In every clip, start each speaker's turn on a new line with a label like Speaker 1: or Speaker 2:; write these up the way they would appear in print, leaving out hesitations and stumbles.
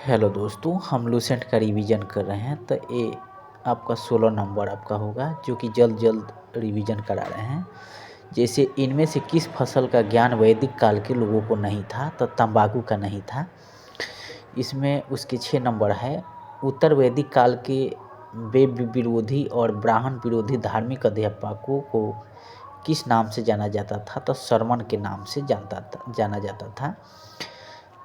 Speaker 1: Hello दोस्तों, हम Lucent का रिवीजन कर रहे हैं। तो ये आपका 16 नंबर आपका होगा, जो कि जल्द जल्द रिवीजन करा रहे हैं। जैसे इनमें से किस फसल का ज्ञान वैदिक काल के लोगों को नहीं था, तो तंबाकू का नहीं था। इसमें उसके 6 नंबर है। उत्तर वैदिक काल के वेद विरोधी और ब्राह्मण विरोधी धार्मिक अध्यापकों को किस नाम से जाना जाता था, तो शरमन के नाम से जाना जाता था।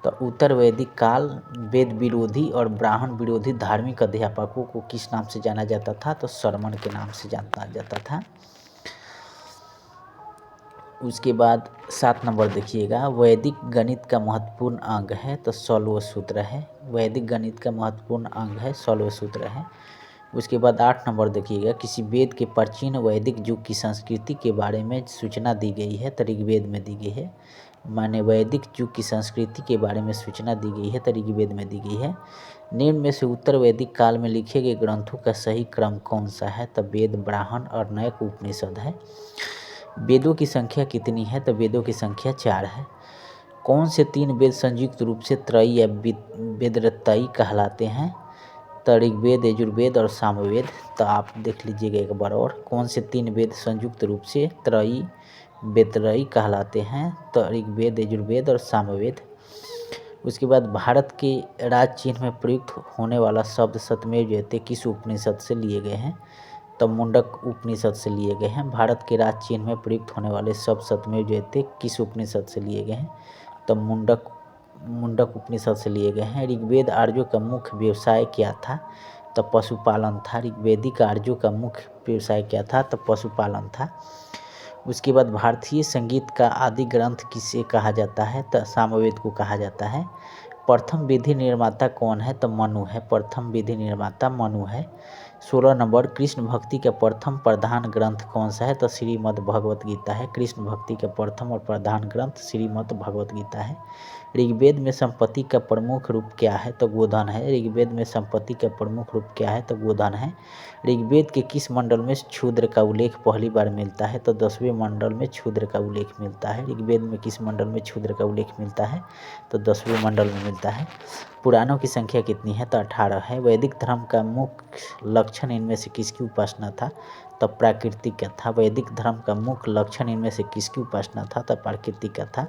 Speaker 1: तो उत्तर वैदिक काल वेद विरोधी और ब्राह्मण विरोधी धार्मिक अध्यापकों को किस नाम से जाना जाता था, तो शरमन के नाम से जाना जाता था। उसके बाद 7 नंबर देखिएगा, वैदिक गणित का महत्वपूर्ण अंग है, तो 16वां सूत्र है। वैदिक गणित का महत्वपूर्ण अंग है, 16वां सूत्र है। उसके बाद 8 नंबर देखिएगा, किसी वेद के प्राचीन वैदिक युग की संस्कृति के बारे में सूचना दी गई है, तो ऋग्वेद में दी गई है। माने वैदिक युग की संस्कृति के बारे में सूचना दी गई है, तो ऋग्वेद में दी गई है। निम्न में से उत्तर वैदिक काल में लिखे गए ग्रंथों का सही क्रम कौन सा है, तो वेद, ब्राह्मण और नैक उपनिषद है। वेदों की संख्या कितनी है, तो वेदों की संख्या 4 है। कौन से 3 वेद संयुक्त रूप से त्रयी या वेदत्रयी कहलाते हैं, तो ऋग्वेद, यजुर्वेद और सामवेद। तो आप देख लीजिएगा एक बार और, कौन से 3 वेद संयुक्त रूप से त्रयी वेदत्रयी कहलाते हैं, तो ऋग्वेद, यजुर्वेद और सामवेद। उसके बाद भारत के राज चिन्ह में प्रयुक्त होने वाला शब्द सत्यमेव जयते किस उपनिषद से लिए गए हैं, तो मुंडक उपनिषद से लिए गए हैं। भारत के राज चिन्ह में प्रयुक्त होने वाले शब्द सत्यमेव जयते किस उपनिषद से लिए गए हैं, तो मुंडक उपनिषद से लिए गए हैं। ऋग्वेद आर्यों का मुख्य व्यवसाय क्या था, तो पशुपालन था। ऋग्वेदिक आर्यों का मुख्य व्यवसाय क्या था, तो पशुपालन था। उसके बाद भारतीय संगीत का आदि ग्रंथ किसे कहा जाता है, तो सामवेद को कहा जाता है। प्रथम विधि निर्माता कौन है, तो मनु है। प्रथम विधि निर्माता मनु है। 16 नंबर, कृष्ण भक्ति का प्रथम प्रधान ग्रंथ कौन सा है, तो श्रीमद् भगवत गीता है। कृष्ण भक्ति का प्रथम और प्रधान ग्रंथ श्रीमद् भगवत गीता है। ऋग्वेद में संपत्ति का प्रमुख रूप क्या है, तो गोधन है। ऋग्वेद में संपत्ति का प्रमुख रूप क्या है, तो गोधन है। ऋग्वेद के किस मंडल में क्षुद्र का उल्लेख पहली बार मिलता है, तो 10वें मंडल में क्षुद्र का उल्लेख मिलता है। ऋग्वेद में किस मंडल में क्षुद्र का उल्लेख मिलता है, तो 10वें मंडल में मिलता है। पुराणों की संख्या कितनी है, तो 18 है। वैदिक धर्म का मुख्य लक्षण इनमें से किसकी उपासना था, तो प्राकृतिक का था। वैदिक धर्म का मुख्य लक्षण इनमें से किसकी उपासना था, तो प्राकृतिक का था।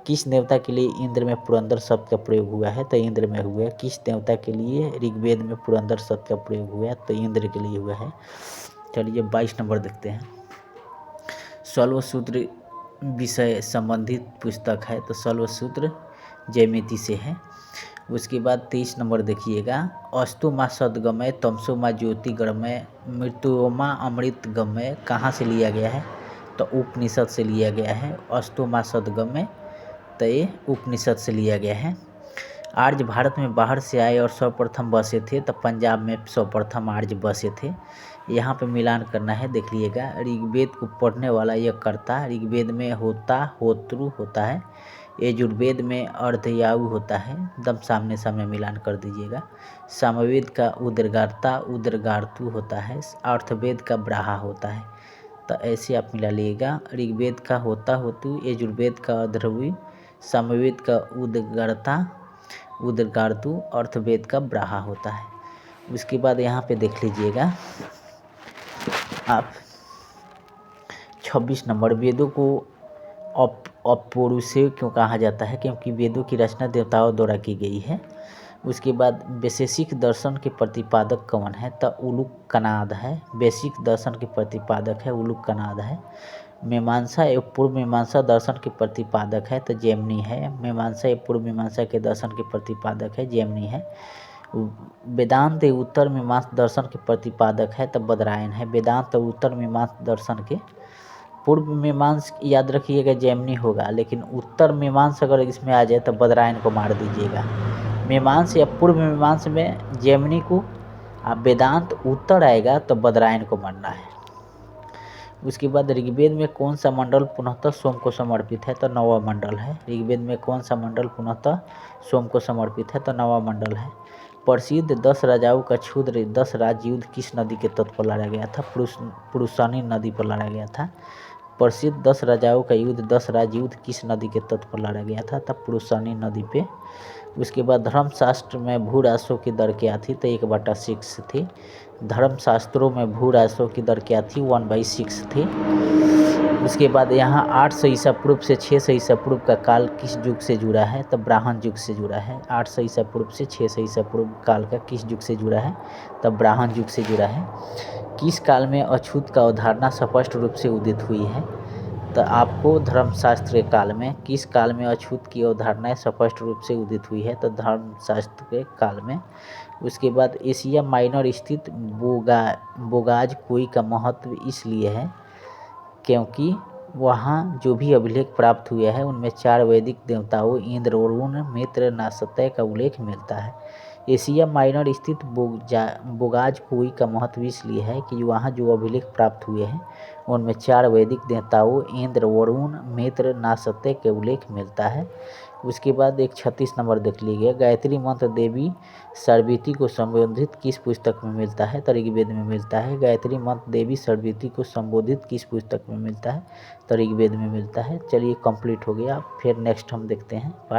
Speaker 1: किस देवता के लिए इंद्र में पुरंदर शब्द का प्रयोग हुआ है, तो इंद्र में हुआ है। किस देवता के लिए ऋग्वेद में पुरंदर शब्द का प्रयोग हुआ है, तो इंद्र के लिए हुआ है। चलिए 22 नंबर देखते हैं। 16वां सूत्र विषय संबंधित पुस्तक है, तो 16वां सूत्र जयमिति से है। उसके बाद 23 नंबर देखिएगा, अस्तु माँ सद्गमय, तमसो माँ ज्योतिर्गमय, मृत्युमा अमृत गमय कहाँ से लिया गया है, तो उपनिषद से लिया गया है। अस्तु माँ सद्गमय, तो ये उपनिषद से लिया गया है। आर्य भारत में बाहर से आए और सर्वप्रथम बसे थे, तो पंजाब में सर्वप्रथम आर्य बसे थे। यहाँ पे मिलान करना है, देख लीजिएगा। ऋग्वेद को पढ़ने वाला यह कर्ता, ऋग्वेद में होता होतृ होता है। यजुर्वेद में अर्धयायु होता है। एकदम सामने सामने मिलान कर दीजिएगा। सामवेद का उदगारता उदगारतु होता है। अर्थवेद का ब्राहा होता है। तो ऐसे आप मिला लीजिएगा। ऋग्वेद का होता होतु, यजुर्वेद का अर्धरवि, सामवेद का उदगारता उदगारतु, अर्थवेद का ब्राहा होता है। उसके बाद यहाँ पे देख लीजिएगा आप 26 नंबर, वेदों को अपौरुषेय क्यों कहा जाता है, क्योंकि वेदों की रचना देवताओं द्वारा की गई है। उसके बाद वैशेषिक दर्शन के प्रतिपादक कौन है, तो उलूक कनाद है। वैशेषिक दर्शन के प्रतिपादक है उलूक कनाद है। मीमांसा एवं पूर्व मीमांसा दर्शन के प्रतिपादक है, तो जैमिनी है। मीमांसा एवं पूर्व मीमांसा के दर्शन के प्रतिपादक है, जैमिनी है। वेदांत एवं उत्तर मीमांसा दर्शन के प्रतिपादक है, तो बदरायन है। वेदांत और उत्तर मीमांसा दर्शन के, पूर्व मीमांस याद रखिएगा जैमिनी होगा, लेकिन उत्तर मीमांस अगर इसमें आ जाए तो बदरायन को मार दीजिएगा। मीमांस या पूर्व मीमांस में जैमिनी को, अब वेदांत उत्तर आएगा तो बदरायन को मारना है। उसके बाद ऋग्वेद में कौन सा मंडल पुनः सोम को समर्पित है, तो 9वां मंडल है। ऋग्वेद में कौन सा मंडल पुनः सोम को समर्पित है, तो 9वां मंडल है। प्रसिद्ध 10 राजाओं का क्षुद्र 10 राज्य युद्ध किस नदी के तट पर लड़ा गया था, पुरुषानी नदी पर लड़ा गया था। प्रसिद्ध 10 राजाओं का युद्ध 10 राज्य युद्ध किस नदी के तट पर लड़ा गया था, तब पुरुषानी नदी पे उसके बाद धर्मशास्त्र में भू राजस्व की दर क्या थी, तो 1/6 थी। धर्मशास्त्रों में भू राजस्व की दर क्या थी, 1/6 थी। उसके बाद यहाँ 800 ईसा पूर्व से 600 ईसा पूर्व का काल किस युग से जुड़ा है, तो ब्राह्मण युग से जुड़ा है। 800 ईसा पूर्व से 600 ईसा पूर्व काल का किस युग से जुड़ा है, तब ब्राह्मण युग से जुड़ा है। किस काल में अछूत का अवधारणा स्पष्ट रूप से उदित हुई है, तो आपको धर्मशास्त्र के काल में, किस काल में अछूत की अवधारणाएं स्पष्ट रूप से उदित हुई है, तो धर्मशास्त्र के काल में। उसके बाद एशिया माइनर स्थित बोगाज कुई का महत्व इसलिए है क्योंकि वहाँ जो भी अभिलेख प्राप्त हुए हैं उनमें 4 वैदिक देवताओं इंद्र, वरुण, मित्र, नासत्य का उल्लेख मिलता है। एशिया माइनर स्थित बोगाज कुई का महत्व इसलिए है कि वहाँ जो अभिलेख प्राप्त हुए हैं उनमें 4 वैदिक देवताओं इंद्र, वरुण, मित्र, नासत्य के उल्लेख मिलता है। उसके बाद एक 36 नंबर देख लीजिए, गायत्री मंत्र देवी सरस्वती को संबोधित किस पुस्तक में मिलता है, तो ऋग्वेद में मिलता है। गायत्री मंत्र देवी सरस्वती को संबोधित किस पुस्तक में मिलता है, तो ऋग्वेद में मिलता है। चलिए कंप्लीट हो गया, फिर नेक्स्ट हम देखते हैं पार्ट।